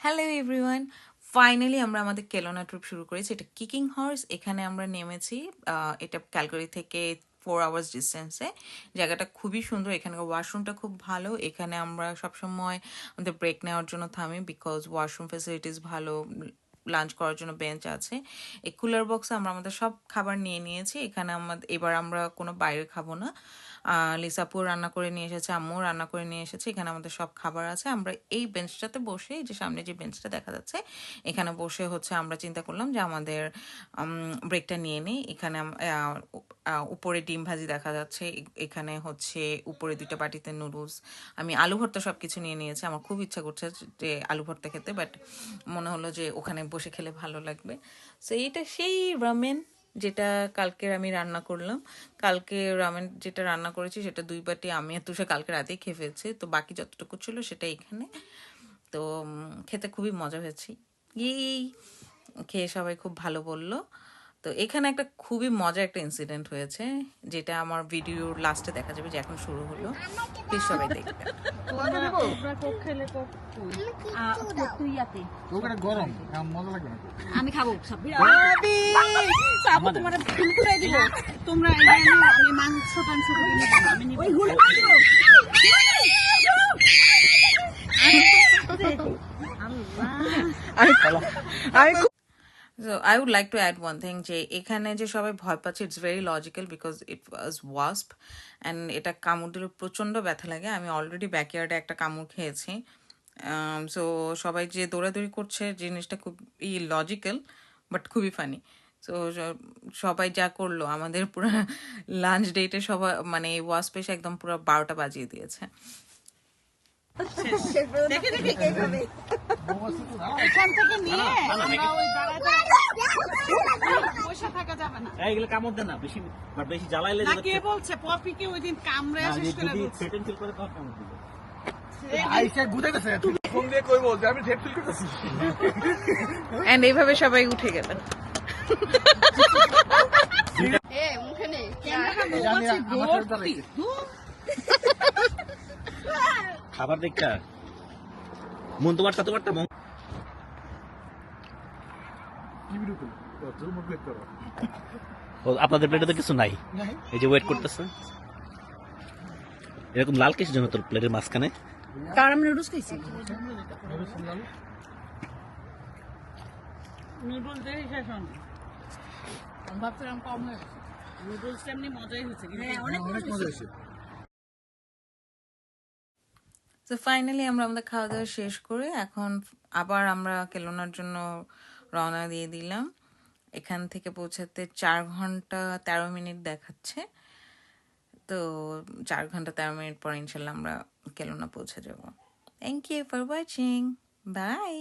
Hello everyone, finally আমরা আমাদের কেলোনা trip শুরু করেছি। এটা কিকিং হর্স। এখানে আমরা নেমেছি। এটা ক্যালকারি থেকে 4 আওয়ার্স ডিস্টেন্সে। জায়গাটা খুবই সুন্দর। এখানকার ওয়াশরুমটা খুব ভালো। এখানে আমরা সবসময় আমাদের ব্রেক নেওয়ার জন্য থামি, বিকজ ওয়াশরুম ফেসিলিটিস ভালো, লাঞ্চ করার জন্য বেঞ্চ আছে। এই কুলার বক্সে আমরা আমাদের সব খাবার নিয়ে নিয়েছি। এখানে আমাদের এবার আমরা কোনো বাইরে খাবো না। লিসাপুর রান্না করে নিয়ে এসেছে, আম্মু রান্না করে নিয়ে এসেছে। এখানে আমাদের সব খাবার আছে। আমরা এই বেঞ্চটাতে বসে, যে সামনে যে বেঞ্চটা দেখা যাচ্ছে, এখানে বসে হচ্ছে আমরা চিন্তা করলাম যে আমাদের ব্রেকটা নিয়ে নিই। এখানে উপরে ডিম ভাজি দেখা যাচ্ছে, এখানে হচ্ছে উপরে 2টা বাটিতে নুডলস। আমি আলু ভর্তা সব কিছু নিয়ে নিয়েছি। আমার খুব ইচ্ছা করছে যে আলু ভর্তা খেতে, বাট মনে হলো যে ওখানে বসে খেলে ভালো লাগবে। সো এইটা সেই রামেন যেটা কালকে আমি রান্না করলাম। কালকে রামেন যেটা রান্না করেছি সেটা 2 বাটি আমি আর তুষা কালকে রাতেই খেয়ে ফেলছি। তো বাকি যতটুকু ছিল সেটা এখানে। তো খেতে খুবই মজা হয়েছে। এই খেয়ে সবাই খুব ভালো বলল। তো এখানে একটা খুবই মজার একটা ইনসিডেন্ট হয়েছে, যেটা আমার ভিডিওর লাস্টে দেখা যাবে, যে এখন শুরু হলো। প্লিজ সবাই দেখবে। আমি খাবো তোমার ফুল ফুটাই দিব তোমরা আমি মাংস টাংস আমি নিব So I would like to add one thing, যে এখানে যে সবাই ভয় পাচ্ছে, it's very logical, because it was wasp and এটা কামড় দিলে প্রচণ্ড ব্যথা লাগে। আমি অলরেডি ব্যাকইয়ার্ডে একটা কামড় খেয়েছি। সো সবাই যে দৌড়াদৌড়ি করছে, জিনিসটা খুব লজিক্যাল বাট খুবই ফানি। সো সবাই যা করলো, আমাদের পুরো লাঞ্চ ডেটে সবাই মানে ওয়াস্প এসে একদম পুরো 12টা বাজিয়ে দিয়েছে। এখান থেকে নিয়ে বসে থাকা যাবে না। এইগুলো কামড় দেন না, বেশি বেশি জ্বালাইলে না, কে বলছে পপিকে ওই দিন কামড়ে শেষ করে বলছে থ্রেটেন ফিল করে তখন কামড় দিবে। এন্ড এইভাবে সবাই উঠে গেলেন। খাবার দেখা মন তোমার সাথে তোমারটা মন আপনাদের প্লেটে তো কিছু নাই, এই যে ওয়েট করতেছে। এরকম লাল কিসের জন্য তোর প্লেটের মাঝখানে? কারণ আমি নুডলস খাইছি। নুডলস দেখে শেষ হন, আমি ভাবছিলাম কম হয়ে গেছে। নুডলসটা এমনি মজাই হয়েছে, অনেক মজা হয়েছে। তো ফাইনালি আমরা আমাদের খাওয়া দাওয়া শেষ করে এখন আবার আমরা কেলোনার জন্য রওনা দিয়ে দিলাম। এখান থেকে পৌঁছাতে 4 ঘন্টা 13 মিনিট দেখাচ্ছে। তো 4 ঘন্টা 13 মিনিট পর ইনশাল্লাহ আমরা কেলোনা পৌঁছে যাব। Thank you for watching, by.